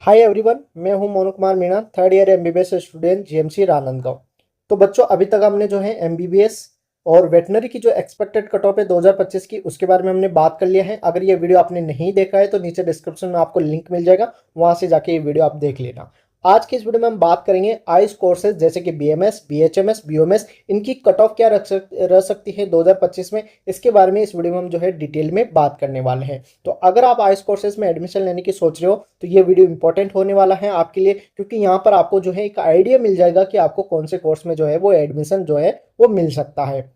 Hi everyone, मैं हूं Monu Kumar Meena, third year MBBS student GMC Rajnandgaon. तो बच्चों, अभी तक हमने जो है एमबीबीएस और वेटनरी की जो एक्सपेक्टेड कट ऑफ है 2025 की, उसके बारे में हमने बात कर लिया है। अगर ये वीडियो आपने नहीं देखा है तो नीचे डिस्क्रिप्शन में आपको लिंक मिल जाएगा, वहां से जाके ये वीडियो आप देख लेना। आज की इस वीडियो में हम बात करेंगे आइस कोर्सेज जैसे कि बीएमएस, बीएचएमएस, बीओएमएस, इनकी कट ऑफ क्या रह सकती है 2025 में। इसके बारे में इस वीडियो में हम जो है डिटेल में बात करने वाले हैं। तो अगर आप आइस कोर्सेज में एडमिशन लेने की सोच रहे हो तो ये वीडियो इंपॉर्टेंट होने वाला है आपके लिए, क्योंकि यहाँ पर आपको जो है एक आइडिया मिल जाएगा कि आपको कौन से कोर्स में जो है वो एडमिशन जो है वो मिल सकता है।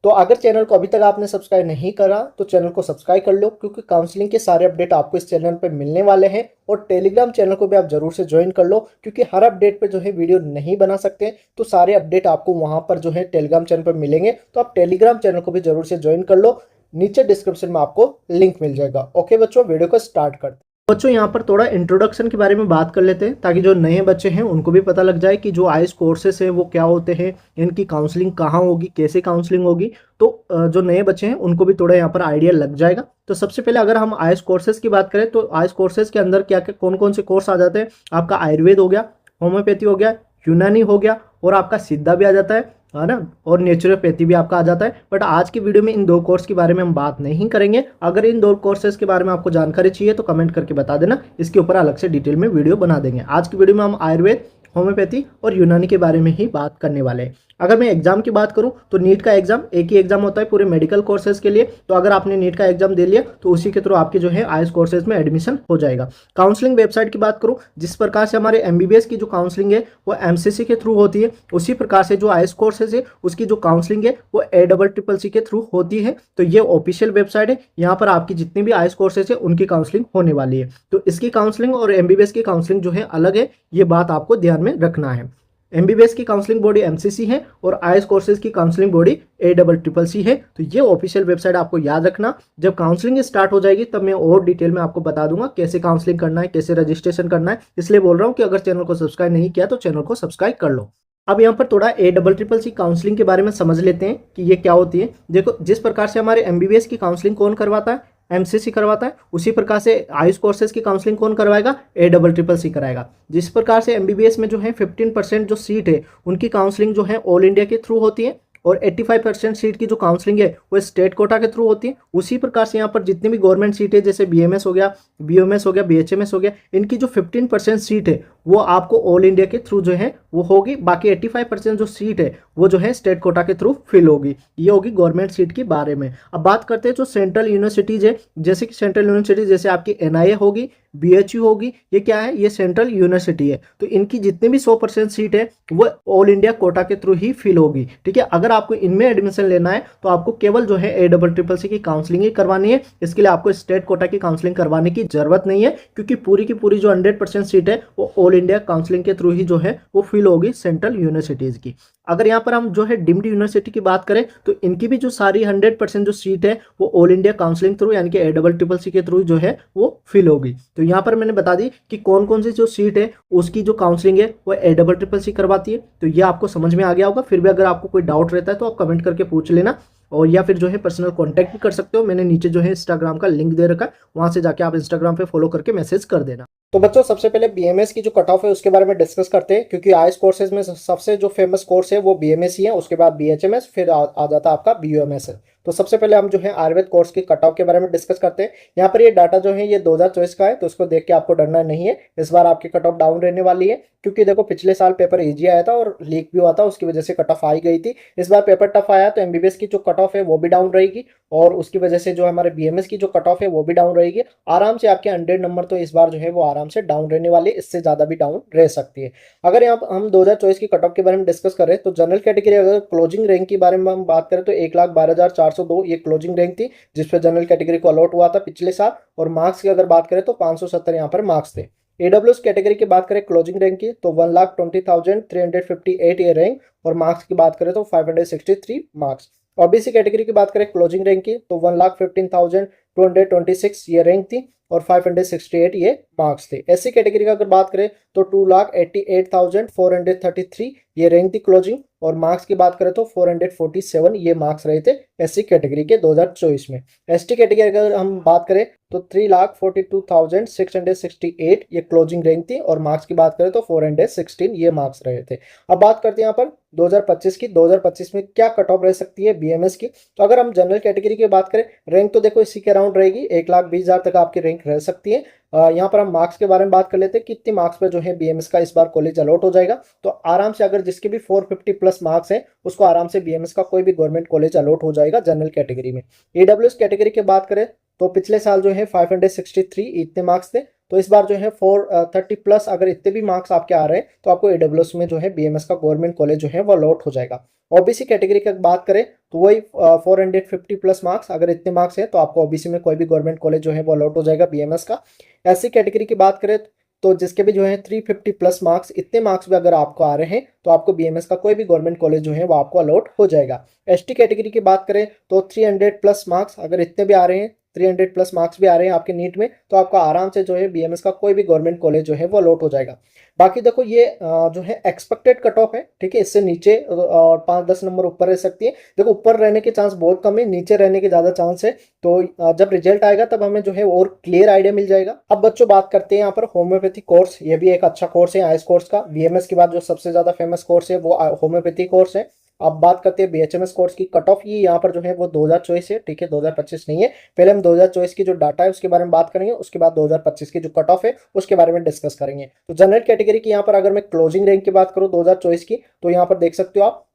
तो अगर चैनल को अभी तक आपने सब्सक्राइब नहीं करा तो चैनल को सब्सक्राइब कर लो, क्योंकि काउंसलिंग के सारे अपडेट आपको इस चैनल पर मिलने वाले हैं। और टेलीग्राम चैनल को भी आप जरूर से ज्वाइन कर लो, क्योंकि हर अपडेट पे जो है वीडियो नहीं बना सकते, तो सारे अपडेट आपको वहां पर जो है टेलीग्राम चैनल पर मिलेंगे। तो आप टेलीग्राम चैनल को भी जरूर से ज्वाइन कर लो, नीचे डिस्क्रिप्शन में आपको लिंक मिल जाएगा। ओके बच्चों, वीडियो को स्टार्ट करते हैं। बच्चों, यहाँ पर थोड़ा इंट्रोडक्शन के बारे में बात कर लेते हैं, ताकि जो नए बच्चे हैं उनको भी पता लग जाए कि जो आइस कोर्सेस है वो क्या होते हैं, इनकी काउंसलिंग कहाँ होगी, कैसे काउंसलिंग होगी। तो जो नए बच्चे हैं उनको भी थोड़ा यहाँ पर आइडिया लग जाएगा। तो सबसे पहले अगर हम आइस कोर्सेज की बात करें तो आइस कोर्सेज के अंदर क्या क्या कौन कौन से कोर्स आ जाते हैं। आपका आयुर्वेद हो गया, होम्योपैथी हो गया, यूनानी हो गया, और आपका सिद्धा भी आ जाता है ना, और नेचुरोपैथी भी आपका आ जाता है। बट आज की वीडियो में इन दो कोर्स के बारे में हम बात नहीं करेंगे। अगर इन दो कोर्सेज के बारे में आपको जानकारी चाहिए तो कमेंट करके बता देना, इसके ऊपर अलग से डिटेल में वीडियो बना देंगे। आज की वीडियो में हम आयुर्वेद, होम्योपैथी और यूनानी के बारे में ही बात करने वाले हैं। अगर मैं एग्जाम की बात करूं तो नीट का एग्जाम एक ही एग्जाम होता है पूरे मेडिकल कोर्सेज के लिए। तो अगर आपने नीट का एग्जाम दे लिया तो उसी के थ्रू आपके जो है आइस कोर्सेज में एडमिशन हो जाएगा। काउंसलिंग वेबसाइट की बात करूं, जिस प्रकार से हमारे एमबीबीएस की जो काउंसलिंग है वो एमसीसी के थ्रू होती है, उसी प्रकार से जो आइस कोर्सेज है उसकी जो काउंसलिंग है वो ACCC के थ्रू होती है। तो ये ऑफिशियल वेबसाइट है, यहाँ पर आपकी जितनी भी आइस कोर्सेज है उनकी काउंसलिंग होने वाली है। तो इसकी काउंसलिंग और एमबीबीएस की काउंसलिंग जो है अलग है, ये बात आपको ध्यान में रखना है। एमबीबीएस की काउंसलिंग बॉडी एमसीसी है और आइस कोर्सेज की काउंसलिंग बॉडी ACCC है। तो ये ऑफिशियल वेबसाइट आपको याद रखना। जब काउंसलिंग स्टार्ट हो जाएगी तब मैं और डिटेल में आपको बता दूंगा कैसे काउंसलिंग करना है, कैसे रजिस्ट्रेशन करना है। इसलिए बोल रहा हूँ कि अगर चैनल को सब्सक्राइब नहीं किया तो चैनल को सब्सक्राइब कर लो। अब यहाँ पर थोड़ा ACCC काउंसलिंग के बारे में समझ लेते हैं कि ये क्या होती है। देखो, जिस प्रकार से हमारे एमबीबीएस की काउंसलिंग कौन करवाता है, एमसीसी करवाता है, उसी प्रकार से आयुष कोर्सेज की काउंसलिंग कौन करवाएगा, ACCC कराएगा। जिस प्रकार से एमबीबीएस में जो है 15% जो सीट है उनकी काउंसलिंग जो है ऑल इंडिया के थ्रू होती है, और 85% सीट की जो काउंसलिंग है वो स्टेट कोटा के थ्रू होती है। उसी प्रकार से यहाँ पर जितनी भी गवर्नमेंट सीट है, जैसे बीएमएस हो गया, बीओएमएस हो गया, बीएचएमएस हो गया, इनकी जो 15% सीट है वो आपको ऑल इंडिया के थ्रू जो है वो होगी। बाकी 85% जो सीट है वो जो है स्टेट कोटा के थ्रू फिल होगी। ये होगी गवर्नमेंट सीट के बारे में। अब बात करते हैं जो सेंट्रल यूनिवर्सिटीज है, जैसे कि सेंट्रल यूनिवर्सिटी जैसे आपकी एनआईए होगी, बीएचयू होगी, ये क्या है, ये सेंट्रल यूनिवर्सिटी है। तो इनकी जितनी भी 100% सीट है वो ऑल इंडिया कोटा के थ्रू ही फिल होगी। ठीक है, अगर आपको इनमें एडमिशन लेना है तो आपको केवल जो है ACCC की काउंसलिंग ही करवानी है। इसके लिए आपको स्टेट कोटा की काउंसलिंग करवाने की जरूरत नहीं है, क्योंकि पूरी की पूरी जो 100% सीट है वो ऑल इंडिया काउंसलिंग के थ्रू ही जो है वो फिल होगी सेंट्रल यूनिवर्सिटीज की। अगर यहाँ पर हम जो है डीम्ड यूनिवर्सिटी की बात करें तो इनकी भी जो सारी 100% जो सीट है वो ऑल इंडिया काउंसलिंग थ्रू यानी कि ACCC के थ्रू जो है वो फिल होगी। तो यहाँ पर मैंने बता दी कि कौन कौन सी जो सीट है उसकी जो काउंसलिंग है वो ACCC करवाती है। तो ये आपको समझ में आ गया होगा। फिर भी अगर आपको कोई डाउट रहता है तो आप कमेंट करके पूछ लेना, और या फिर जो है पर्सनल कांटेक्ट भी कर सकते हो। मैंने नीचे जो है इंस्टाग्राम का लिंक दे रखा है, वहां से जाके आप इंस्टाग्राम पे फॉलो करके मैसेज कर देना। तो बच्चों, सबसे पहले बीएमएस की जो कट ऑफ है उसके बारे में डिस्कस करते हैं, क्योंकि आइस कोर्सेज में सबसे जो फेमस कोर्स है वो बीएमएस ही है, उसके बाद बीएचएमएस, फिर आ जाता है आपका बीयूएमएस है। तो सबसे पहले हम जो है आयुर्वेद कोर्स की कट ऑफ के बारे में डिस्कस करते हैं। यहाँ पर ये डाटा जो है ये 2024 का है, तो उसको देख के आपको डरना नहीं है। इस बार आपकी कट ऑफ डाउन रहने वाली है, क्योंकि देखो पिछले साल पेपर इजी आया था और लीक भी हुआ था, उसकी वजह से कट ऑफ आई गई थी। इस बार पेपर टफ आया तो एमबीबीएस की जो कट ऑफ है वो भी डाउन रहेगी, और उसकी वजह से जो हमारे बीएमएस की जो कट ऑफ है वो भी डाउन रहेगी। आराम से आपके 100 नंबर तो इस बार जो है वो आराम से डाउन रहने वाले, इससे ज्यादा भी डाउन रह सकती है। अगर यहाँ हम 2024 की कट ऑफ के बारे में डिस्कस करें तो जनरल कैटेगरी अगर क्लोजिंग रैंक के बारे में हम बात करें तो 1,12,402 ये क्लोजिंग रैंक थी, जिसपे जनरल कैटेगरी को अलॉट हुआ था पिछले साल। और मार्क्स की अगर बात करें तो 570 यहाँ पर मार्क्स थे। एडब्ल्यूएस कैटेगरी की बात करें क्लोजिंग रैंक की तो 1,20,358 ये रैंक, और मार्क्स की बात करें तो 563 मार्क्स। ओबीसी कैटेगरी की बात करें क्लोजिंग रैंक की तो 1,15,226 ये रैंक थी, और 568 ये मार्क्स थे। एससी कैटेगरी का अगर बात करें तो 2,88,433 ये रैंक थी क्लोजिंग, और मार्क्स की बात करें तो 447 ये मार्क्स रहे थे एससी कैटेगरी के 2024 में। एसटी कैटेगरी अगर हम बात करें तो 3,42,668 ये क्लोजिंग रैंक थी और मार्क्स की बात करें तो 416 ये मार्क्स रहे थे। अब बात करते हैं यहाँ पर 2025 की। 2025 में क्या कट ऑफ रह सकती है बीएमएस की। तो अगर हम जनरल कैटेगरी की बात करें, रैंक तो देखो इसी के अराउंड रहेगी, 1,20,000 तक आपकी रैंक रह सकती है। यहाँ पर हम मार्क्स के बारे में बात कर लेते हैं, कितने मार्क्स पे जो है बीएमएस का इस बार कॉलेज अलॉट हो जाएगा। तो आराम से अगर जिसके भी 450 प्लस मार्क्स है उसको आराम से बीएमएस का कोई भी गवर्नमेंट कॉलेज अलॉट हो जाएगा जनरल कैटेगरी में। ईडब्ल्यूएस कैटेगरी की बात करें तो पिछले साल जो है 563 इतने मार्क्स थे, तो इस बार जो है 430 प्लस अगर इतने भी मार्क्स आपके आ रहे हैं तो आपको ईडब्ल्यूएस में जो है बीएमएस का गवर्नमेंट कॉलेज जो है वो अलॉट हो जाएगा। ओबीसी कैटेगरी की बात करें तो वही 450 प्लस मार्क्स, अगर इतने मार्क्स है तो आपको ओबीसी में कोई भी गवर्नमेंट कॉलेज जो है वो अलॉट हो जाएगा बीएमएस का। एससी कैटेगरी की बात करें तो जिसके भी जो है 350 प्लस मार्क्स, इतने मार्क्स भी अगर आपको आ रहे हैं तो आपको बीएमएस का कोई भी गवर्नमेंट कॉलेज जो है वो आपको अलॉट हो जाएगा। एसटी कैटेगरी की बात करें तो 300 प्लस मार्क्स अगर इतने भी आ रहे हैं, 300 प्लस मार्क्स भी आ रहे हैं आपके नीट में, तो आपका आराम से जो है बीएमएस का कोई भी गवर्नमेंट कॉलेज जो है वो अलॉट हो जाएगा। बाकी देखो ये जो है एक्सपेक्टेड कट ऑफ है, ठीक है, इससे नीचे और 5-10 नंबर ऊपर रह सकती है। देखो ऊपर रहने के चांस बहुत कम है, नीचे रहने के ज्यादा चांस है। तो जब रिजल्ट आएगा तब हमें जो है और क्लियर आइडिया मिल जाएगा। अब बच्चों बात करते हैं यहाँ पर होम्योपैथी कोर्स, ये भी एक अच्छा कोर्स है आईएस कोर्स का। बीएमएस के बाद जो सबसे ज्यादा फेमस कोर्स है वो होम्योपैथी कोर्स है। अब बात करते हैं बीएचएमएस कोर्स की। कट ऑफ ये यहाँ पर जो है वो 2024 है, ठीक है, 2025 नहीं है। पहले हम 2024 की जो डाटा है उसके बारे में बात करेंगे, उसके बाद 2025 की जो कट ऑफ है उसके बारे में डिस्कस करेंगे। तो जनरल कैटेगरी की यहाँ पर अगर मैं क्लोजिंग रैंक की बात करूँ 2024 की, तो यहाँ पर देख सकते हो आप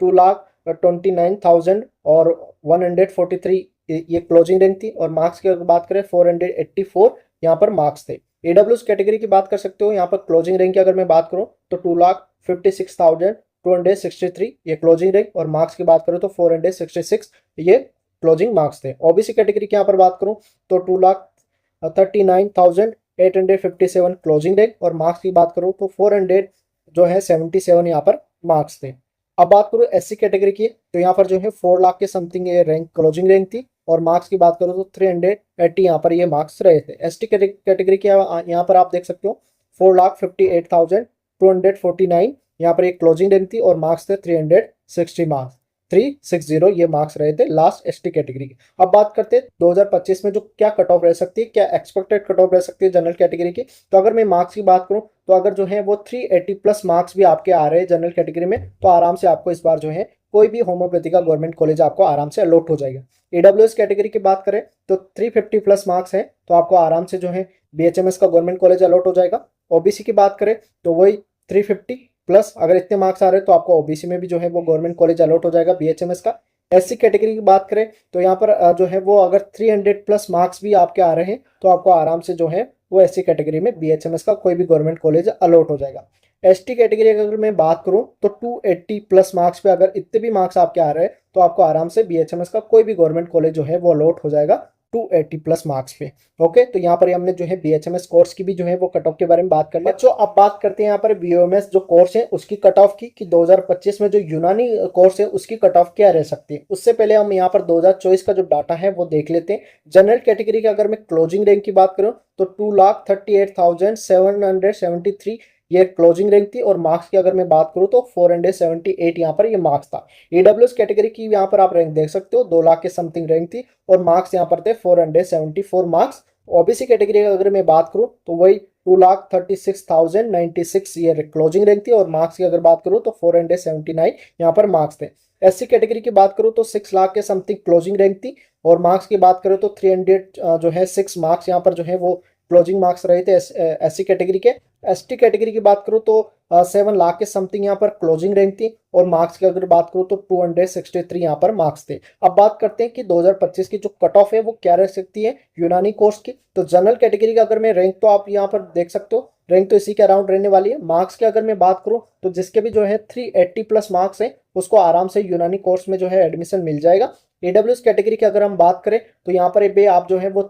2,29,000 और 143 ये क्लोजिंग रैंक थी। और मार्क्स की अगर बात करें 484 यहाँ पर मार्क्स थे। एडब्ल्यूएस कैटेगरी की बात कर सकते हो, यहाँ पर क्लोजिंग रैंक की अगर मैं बात करूँ तो 2,56,263 ये क्लोजिंग रैंक, और मार्क्स की बात करूँ तो 466 ये क्लोजिंग मार्क्स थे। ओबीसी कैटेगरी की यहाँ पर बात करूँ तो 2,39,857 क्लोजिंग रैंक, और मार्क्स की बात करूँ तो 400 जो है 77 यहाँ पर मार्क्स थे। अब बात करूँ एससी कैटेगरी की, तो यहाँ पर जो है 4 लाख के समथिंग ये रैंक क्लोजिंग रैंक थी, और मार्क्स की बात करूँ तो 380 यहाँ पर ये मार्क्स रहे थे। एसटी कैटेगरी की यहाँ पर आप देख सकते हो 4,58,249 यहाँ पर एक क्लोजिंग रैंक थी, और मार्क्स थे 360 मार्क्स, 360 ये मार्क्स रहे थे लास्ट एसटी कैटेगरी के। अब बात करते हैं 2025 में जो क्या कट ऑफ रह सकती है, क्या एक्सपेक्टेड कट ऑफ रह सकती है जनरल कैटेगरी की। तो अगर मैं मार्क्स की बात करूं तो अगर जो है वो 380 प्लस मार्क्स भी आपके आ रहे हैं जनरल कैटेगरी में, तो आराम से आपको इस बार जो है कोई भी होम्योपैथी का गवर्नमेंट कॉलेज आपको आराम से अलॉट हो जाएगा। ईडब्ल्यूएस कैटेगरी की बात करें तो 350 प्लस मार्क्स है तो आपको आराम से जो है बीएचएमएस का गवर्नमेंट कॉलेज अलॉट हो जाएगा। ओबीसी की बात करें तो वही 350 प्लस अगर इतने मार्क्स आ रहे हैं तो आपको ओबीसी में भी जो है वो गवर्नमेंट कॉलेज अलॉट हो जाएगा बीएचएमएस का। एससी कैटेगरी की बात करें तो यहाँ पर जो है वो अगर 300 प्लस मार्क्स भी आपके आ रहे हैं तो आपको आराम से जो है वो एससी कैटेगरी में बीएचएमएस का कोई भी गवर्नमेंट कॉलेज अलॉट हो जाएगा। एसटी कैटेगरी अगर मैं बात करूं तो 280 प्लस मार्क्स पे अगर इतने भी मार्क्स आपके आ रहे हैं तो आपको आराम से बीएचएमएस का कोई भी गवर्नमेंट कॉलेज जो है वो अलॉट हो जाएगा 280 प्लस मार्क्स पे। ओके, तो यहाँ पर हमने जो है बीएचएमएस कोर्स की भी जो है वो कट ऑफ के बारे में बात कर लिया। बच्चों अब बात करते हैं यहाँ पर बीओएमएस जो कोर्स है उसकी कट ऑफ की कि 2025 में जो यूनानी कोर्स है उसकी कट ऑफ क्या रह सकती है। उससे पहले हम यहाँ पर 2024 का जो डाटा है वो देख लेते हैं। जनरल कैटेगरी की अगर मैं क्लोजिंग रैंक की बात करूँ तो 2,38,773 ये क्लोजिंग रैंक थी, और मार्क्स की अगर मैं बात करूं तो 478 यहाँ पर ये मार्क्स था। ईडब्ल्यूएस कैटेगरी की यहाँ पर आप रैंक देख सकते हो 2 लाख के समथिंग रैंक थी, और मार्क्स यहाँ पर थे 474 मार्क्स। ओबीसी कैटेगरी की अगर मैं बात करूं तो वही 2,36,096 ये क्लोजिंग रैंक थी, और मार्क्स की अगर बात करूं तो 479 यहाँ पर मार्क्स थे। एससी कैटेगरी की बात करूं तो 6 लाख के समथिंग क्लोजिंग रैंक थी, और मार्क्स की बात करूं तो 300 जो है 6 मार्क्स यहाँ पर जो है वो क्लोजिंग मार्क्स रहे थे एससी कैटेगरी के। एसटी कैटेगरी की बात करूं तो 7 लाख के समथिंग यहाँ पर क्लोजिंग रैंक थी, और मार्क्स की अगर बात करूं तो 263 यहाँ पर मार्क्स थे। अब बात करते हैं कि 2025 की जो कट ऑफ है वो क्या रह सकती है यूनानी कोर्स की। तो जनरल कैटेगरी का अगर मैं रैंक तो आप यहाँ पर देख सकते हो, रैंक तो इसी के अराउंड रहने वाली है। मार्क्स की अगर मैं बात करूं तो जिसके भी जो है 380 प्लस मार्क्स है उसको आराम से यूनानी कोर्स में जो है एडमिशन मिल जाएगा। एडब्ल्यूएस कैटेगरी की अगर हम बात करें तो यहाँ पर भी आप जो है वो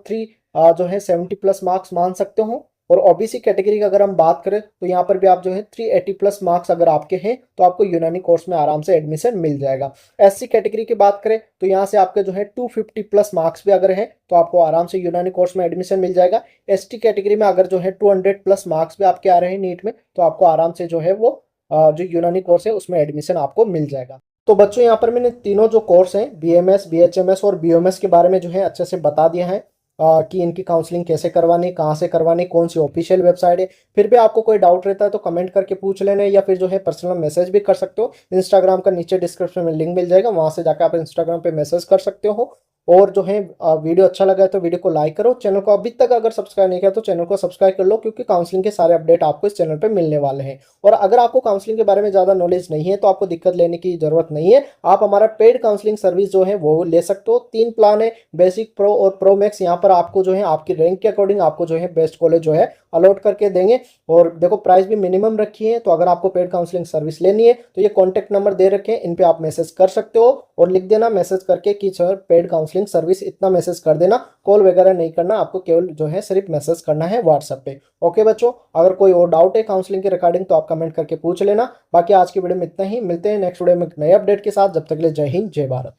70 प्लस मार्क्स मान सकते हो, और ओबीसी कैटेगरी की अगर हम बात करें तो यहाँ पर भी आप जो है 380 प्लस मार्क्स अगर आपके हैं तो आपको यूनानी कोर्स में आराम से एडमिशन मिल जाएगा। एससी कैटेगरी की बात करें तो यहाँ से आपके जो है 250 प्लस मार्क्स भी अगर है तो आपको आराम से यूनानी कोर्स में एडमिशन मिल जाएगा। एसटी कैटेगरी में अगर जो है 200 प्लस मार्क्स भी आपके आ रहे हैं नीट में तो आपको आराम से जो है वो जो यूनानी कोर्स है उसमें एडमिशन आपको मिल जाएगा। तो बच्चों यहाँ पर मैंने तीनों जो कोर्स हैं बीएमएस, बीएचएमएस और बीओएमएस के बारे में जो है अच्छे से बता दिया है कि इनकी काउंसलिंग कैसे करवानी, कहाँ से करवानी, कौन सी ऑफिशियल वेबसाइट है। फिर भी आपको कोई डाउट रहता है तो कमेंट करके पूछ लेना, या फिर जो है पर्सनल मैसेज भी कर सकते हो। इंस्टाग्राम का नीचे डिस्क्रिप्शन में लिंक मिल जाएगा, वहां से जाकर आप इंस्टाग्राम पे मैसेज कर सकते हो। और जो है वीडियो अच्छा लगा है तो वीडियो को लाइक करो। चैनल को अभी तक अगर सब्सक्राइब नहीं किया तो चैनल को सब्सक्राइब कर लो, क्योंकि काउंसलिंग के सारे अपडेट आपको इस चैनल पे मिलने वाले हैं। और अगर आपको काउंसलिंग के बारे में ज़्यादा नॉलेज नहीं है तो आपको दिक्कत लेने की जरूरत नहीं है। आप हमारा पेड काउंसलिंग सर्विस जो है वो ले सकते हो। 3 प्लान है, बेसिक, प्रो और प्रो मैक्स। यहाँ पर आपको जो है आपकी रैंक के अकॉर्डिंग आपको जो है बेस्ट कॉलेज जो है अलॉट करके देंगे। और देखो प्राइस भी मिनिमम रखी है, तो अगर आपको पेड काउंसलिंग सर्विस लेनी है तो ये कॉन्टैक्ट नंबर दे रखे हैं, इन पे आप मैसेज कर सकते हो। और लिख देना मैसेज करके कि सर पेड काउंसलिंग सर्विस, इतना मैसेज कर देना, कॉल वगैरह नहीं करना, आपको केवल जो है सिर्फ मैसेज करना है व्हाट्सएप पे। ओके बच्चों, अगर कोई और डाउट है काउंसलिंग के रिगार्डिंग तो आप कमेंट करके पूछ लेना। बाकी आज की वीडियो में इतना ही, मिलते हैं नेक्स्ट वीडियो में नए अपडेट के साथ। जब तक के लिए जय हिंद, जय भारत।